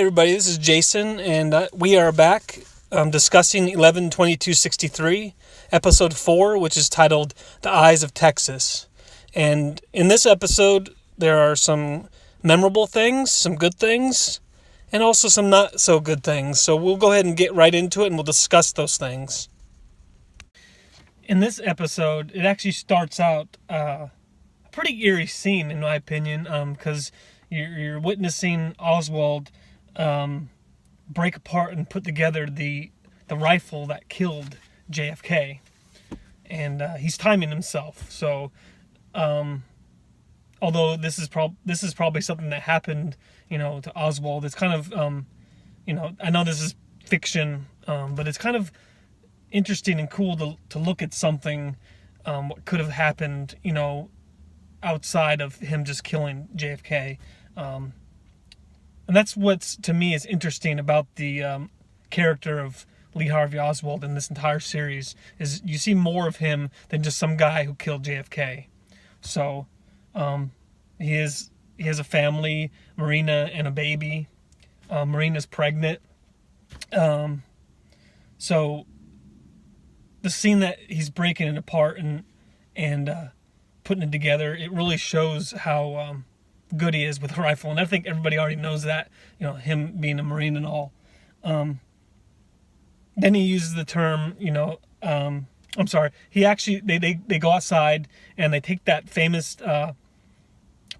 everybody, this is Jason, and we are back discussing 11/22/63, episode 4, which is titled The Eyes of Texas. And in this episode, there are some memorable things, some good things, and also some not so good things. So we'll go ahead and get right into it, and we'll discuss those things. In this episode, it actually starts out a pretty eerie scene, in my opinion, because you're witnessing Oswald break apart and put together the rifle that killed JFK, and he's timing himself. So, although this is probably something that happened, to Oswald, it's kind of, I know this is fiction, but it's kind of interesting and cool to look at something what could have happened, outside of him just killing JFK. And that's what's, to me, is interesting about the character of Lee Harvey Oswald in this entire series, is you see more of him than just some guy who killed JFK. So, he has a family, Marina, and a baby. Marina's pregnant. So, the scene that he's breaking it apart and putting it together, it really shows how good he is with a rifle, and I think everybody already knows that, him being a Marine and all. Then he uses the term, I'm sorry, he actually, they go outside and they take that famous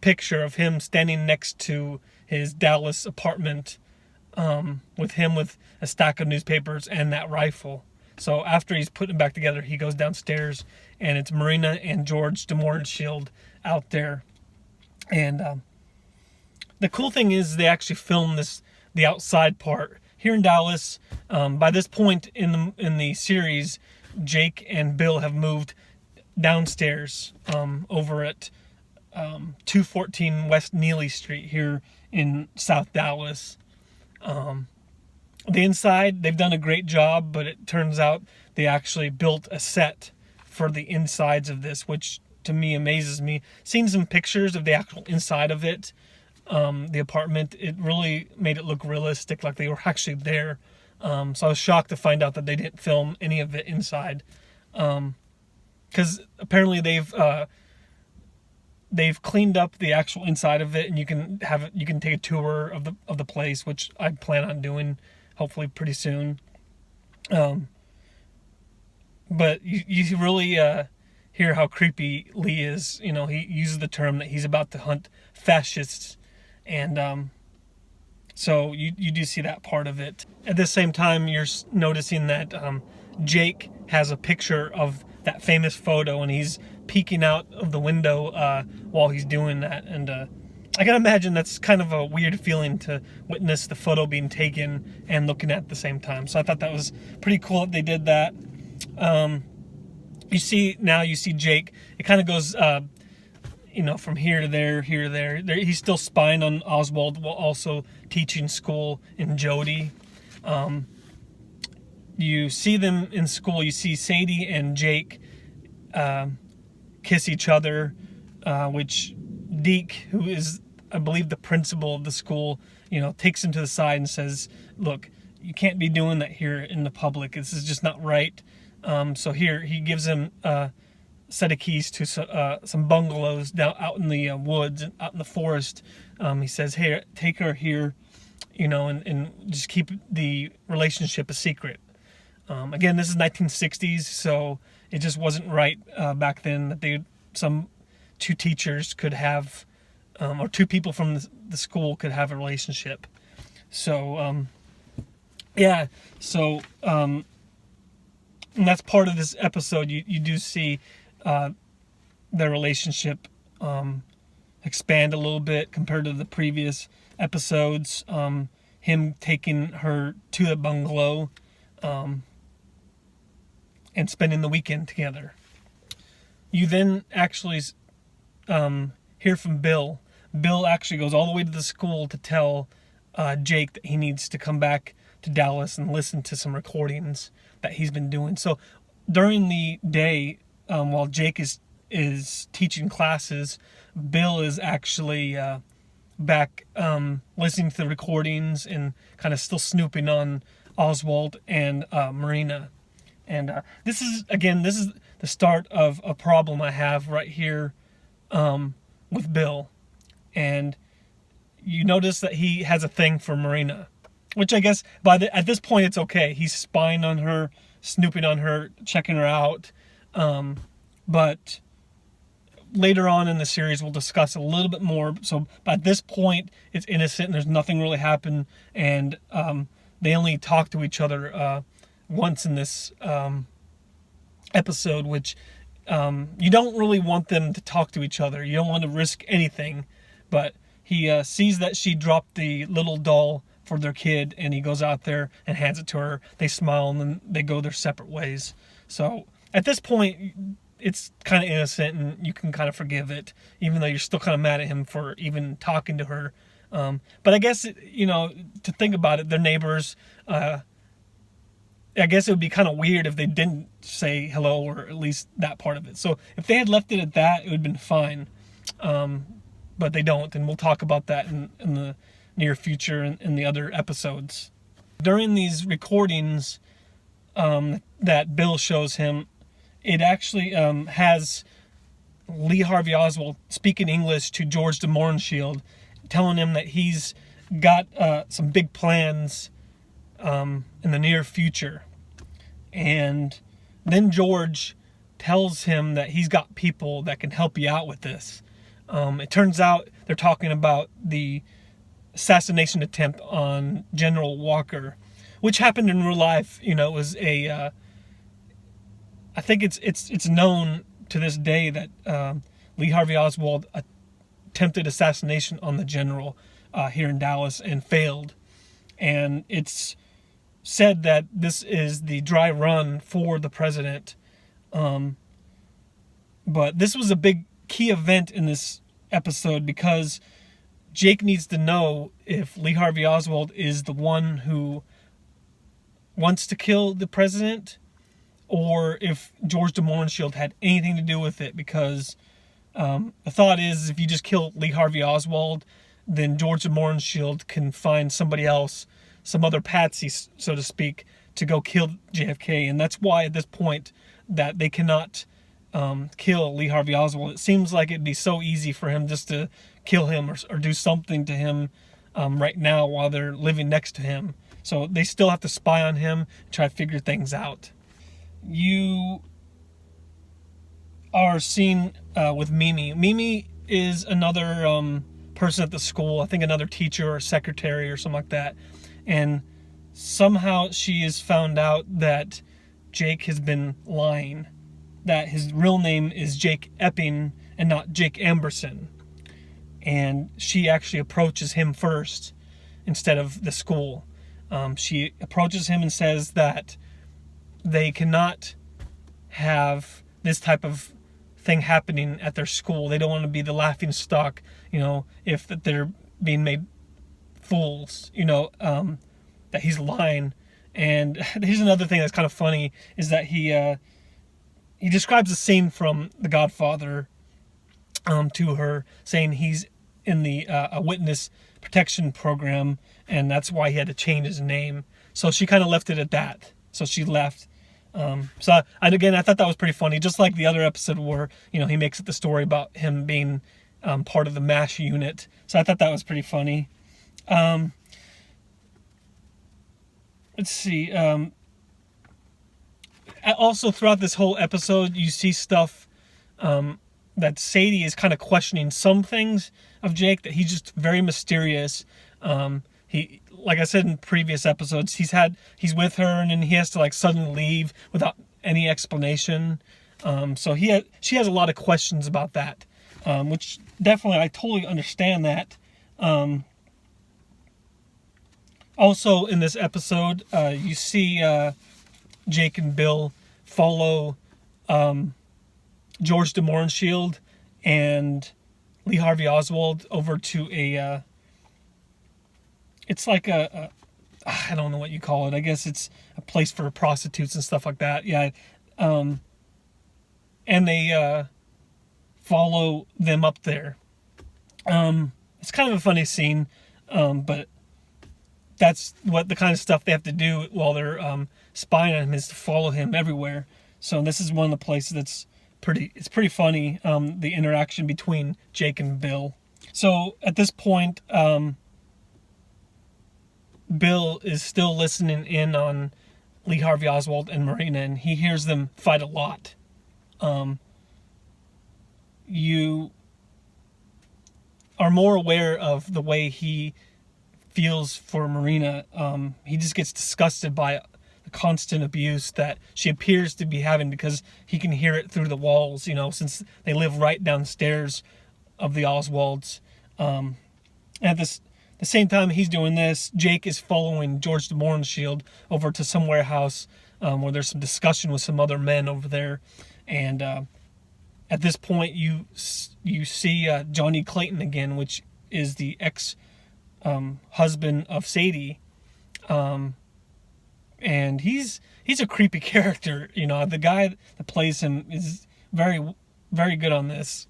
picture of him standing next to his Dallas apartment, with a stack of newspapers and that rifle. So after he's putting it back together, he goes downstairs, and it's Marina and George de Mohrenschildt out there. And the cool thing is they actually filmed the outside part here in Dallas. By this point in the series, Jake and Bill have moved downstairs over at 214 West Neely Street here in South Dallas. The inside, they've done a great job, but it turns out they actually built a set for the insides of this, which to me amazes me. Seeing some pictures of the actual inside of it, the apartment, it really made it look realistic, like they were actually there. So I was shocked to find out that they didn't film any of it inside, because apparently they've cleaned up the actual inside of it, and you can take a tour of the place, which I plan on doing hopefully pretty soon. But you really hear how creepy Lee is. He uses the term that he's about to hunt fascists, and so you do see that part of it. At the same time, you're noticing that Jake has a picture of that famous photo, and he's peeking out of the window while he's doing that. And I can imagine that's kind of a weird feeling to witness the photo being taken and looking at the same time. So I thought that was pretty cool that they did that. You see Jake, it kind of goes, from here to there, here to there. He's still spying on Oswald while also teaching school in Jody. You see them in school. You see Sadie and Jake kiss each other, which Deke, who is, I believe, the principal of the school, takes him to the side and says, "Look, you can't be doing that here in the public. This is just not right." So here, he gives him a set of keys to some bungalows down out in the woods, out in the forest. He says, "Hey, take her here, and just keep the relationship a secret." Again, this is 1960s, so it just wasn't right back then that some two teachers could have, or two people from the school could have a relationship. So, and that's part of this episode. You do see their relationship expand a little bit compared to the previous episodes. Him taking her to the bungalow and spending the weekend together. You then actually hear from Bill. Bill actually goes all the way to the school to tell Jake that he needs to come back to Dallas and listen to some recordings that he's been doing. So during the day, while Jake is teaching classes, Bill is actually back listening to the recordings and kind of still snooping on Oswald and Marina. And this is the start of a problem I have right here with Bill. And you notice that he has a thing for Marina, which I guess at this point it's okay. He's spying on her, snooping on her, checking her out. But later on in the series, we'll discuss a little bit more. So at this point, it's innocent and there's nothing really happened. And they only talk to each other once in this episode, which you don't really want them to talk to each other. You don't want to risk anything. But he sees that she dropped the little doll for their kid, and he goes out there and hands it to her. They smile, and then they go their separate ways. So at this point, it's kind of innocent, and you can kind of forgive it, even though you're still kind of mad at him for even talking to her. But I guess, to think about it, they're neighbors. I guess it would be kind of weird if they didn't say hello, or at least that part of it. So if they had left it at that, it would have been fine. But they don't, and we'll talk about that in the near future in the other episodes. During these recordings that Bill shows him, it actually has Lee Harvey Oswald speaking English to George de Mohrenschildt, telling him that he's got some big plans in the near future. And then George tells him that he's got people that can help you out with this. It turns out they're talking about the assassination attempt on General Walker, which happened in real life. It was I think it's known to this day that Lee Harvey Oswald attempted assassination on the general here in Dallas and failed. And it's said that this is the dry run for the president. But this was a big key event in this episode because Jake needs to know if Lee Harvey Oswald is the one who wants to kill the president, or if George de Mohrenschildt had anything to do with it, because the thought is if you just kill Lee Harvey Oswald, then George de Mohrenschildt can find somebody else, some other patsy, so to speak, to go kill JFK. And that's why at this point that they cannot kill Lee Harvey Oswald. It seems like it'd be so easy for him just to kill him or do something to him right now while they're living next to him. So they still have to spy on him and try to figure things out. You are seen with Mimi. Mimi is another person at the school, I think another teacher or secretary or something like that. And somehow she has found out that Jake has been lying, that his real name is Jake Epping and not Jake Amberson. And she actually approaches him first instead of the school. She approaches him and says that they cannot have this type of thing happening at their school. They don't want to be the laughing stock, if that they're being made fools, that he's lying. And here's another thing that's kind of funny, is that he describes a scene from The Godfather to her, saying he's in the a witness protection program, and that's why he had to change his name. So she kind of left it at that. So she left. I thought that was pretty funny, just like the other episode where, he makes it the story about him being part of the MASH unit. So I thought that was pretty funny. Let's see. Also, throughout this whole episode, you see stuff that Sadie is kind of questioning some things of Jake, that he's just very mysterious. He, like I said in previous episodes, he's with her and then he has to suddenly leave without any explanation. So she has a lot of questions about that, which definitely I totally understand that. Also in this episode, you see Jake and Bill follow George de Mohrenschildt and Lee Harvey Oswald over to it's like I don't know what you call it. I guess it's a place for prostitutes and stuff like that. Yeah. And they follow them up there. Let's it's kind of a funny scene, but that's what the kind of stuff they have to do while they're spying on him, is to follow him everywhere. So this is one of the places that's pretty funny, the interaction between Jake and Bill. So at this point, Bill is still listening in on Lee Harvey Oswald and Marina, and he hears them fight a lot. You are more aware of the way he feels for Marina. He just gets disgusted by the constant abuse that she appears to be having, because he can hear it through the walls, since they live right downstairs of the Oswalds. At the same time he's doing this, Jake is following George de Mohrenschildt over to some warehouse where there's some discussion with some other men over there. And at this point, you see Johnny Clayton again, which is the ex-husband of Sadie. And he's a creepy character. The guy that plays him is very, very good on this.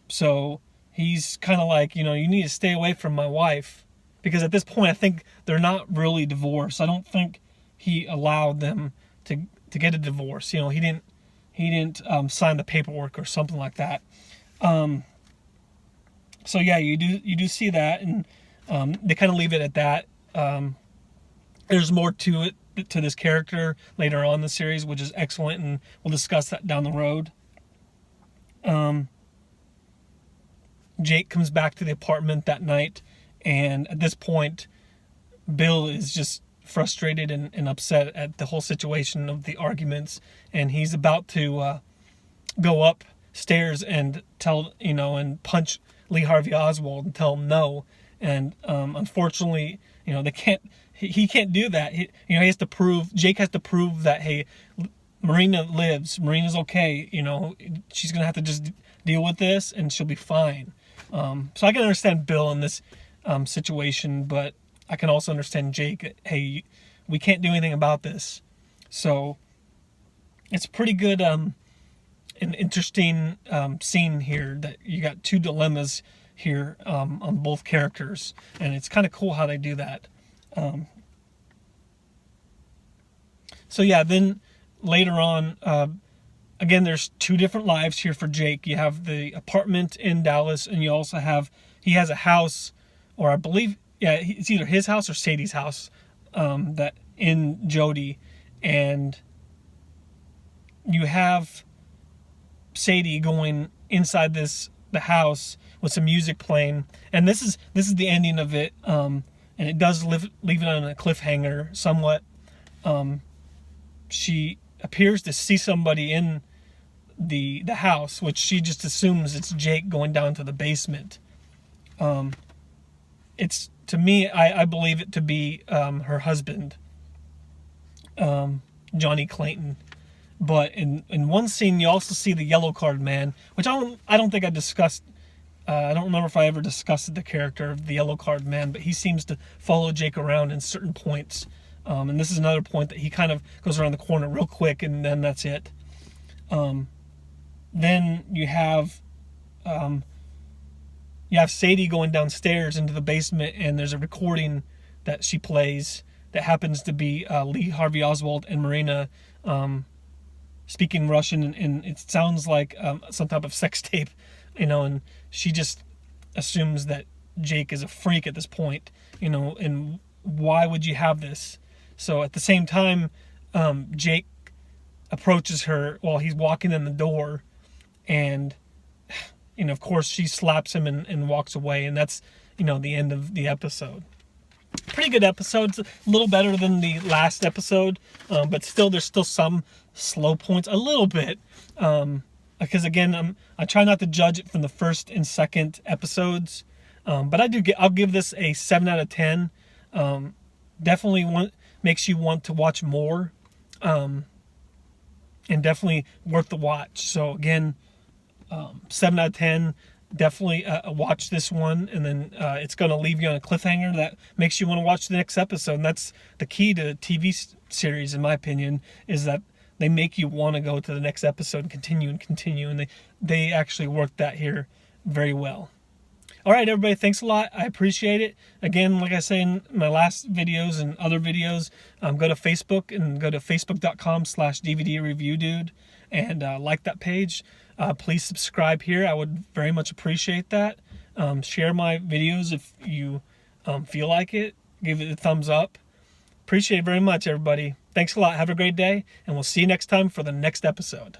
So he's kind of like, you need to stay away from my wife, because at this point I think they're not really divorced. I don't think he allowed them to get a divorce. He didn't sign the paperwork or something like that. So yeah, you do see that, and they kind of leave it at that. There's more to it, to this character later on in the series, which is excellent, and we'll discuss that down the road. Jake comes back to the apartment that night, and at this point, Bill is just frustrated and upset at the whole situation of the arguments, and he's about to go upstairs and tell, and punch Lee Harvey Oswald and tell him no. And unfortunately, they can't. He can't do that. Jake has to prove that, hey, Marina lives. Marina's okay. She's gonna have to just deal with this, and she'll be fine. So I can understand Bill in this situation, but I can also understand Jake. Hey, we can't do anything about this. So it's pretty good, an interesting scene here, that you got two dilemmas here on both characters, and it's kind of cool how they do that. So yeah, then later on, again, there's two different lives here for Jake. You have the apartment in Dallas, and you also he has a house, or I believe, yeah, it's either his house or Sadie's house, that in Jody. And you have Sadie going inside the house with some music playing, and this is the ending of it, and it does leave it on a cliffhanger somewhat. She appears to see somebody in the house, which she just assumes it's Jake going down to the basement. It's, to me, I believe it to be her husband, Johnny Clayton. But in one scene, you also see the yellow card man, which I don't think I discussed. I don't remember if I ever discussed the character of the yellow card man, but he seems to follow Jake around in certain points. And this is another point that he kind of goes around the corner real quick, and then that's it. Then you have Sadie going downstairs into the basement, and there's a recording that she plays that happens to be Lee Harvey Oswald and Marina speaking Russian, and it sounds like some type of sex tape, and she just assumes that Jake is a freak at this point, and why would you have this? So at the same time, Jake approaches her while he's walking in the door, and of course she slaps him and walks away, and that's the end of the episode. Pretty good episode. It's a little better than the last episode, but still there's still some slow points a little bit, because again, I try not to judge it from the first and second episodes, but I'll give this a 7 out of 10. Definitely makes you want to watch more, and definitely worth the watch. So again, 7 out of 10. Definitely watch this one, and then it's going to leave you on a cliffhanger that makes you want to watch the next episode. And that's the key to TV series, in my opinion, is that they make you want to go to the next episode and continue, and they actually work that here very well. All right, everybody, thanks a lot. I appreciate it. Again, like I say in my last videos and other videos, go to Facebook and go to facebook.com/DVD Review Dude and like that page. Please subscribe here. I would very much appreciate that. Share my videos if you feel like it. Give it a thumbs up. Appreciate it very much, everybody. Thanks a lot. Have a great day, and we'll see you next time for the next episode.